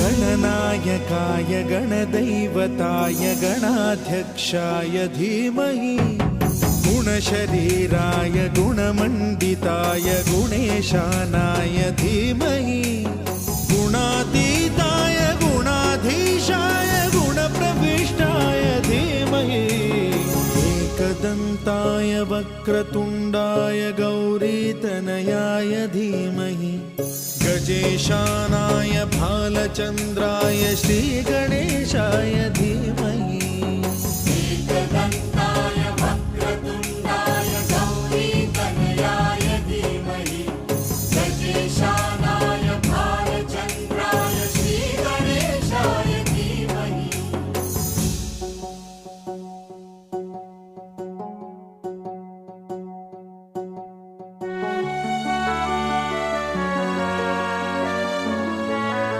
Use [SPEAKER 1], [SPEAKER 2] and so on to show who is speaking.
[SPEAKER 1] गणनायकाय गणदैवताय गणाध्यक्षाय धीमहि गुणशरीराय गुणमण्डिताय गुणेशानाय धीमहि गुणातीताय गुणाधीशाय गुणप्रविष्टाय धीमहि एकदन्ताय वक्रतुण्डाय गौरीतनयाय धीमहि गजेशानाय भालचन्द्राय श्रीगणेशाय धीमहि
[SPEAKER 2] एकदन्ताय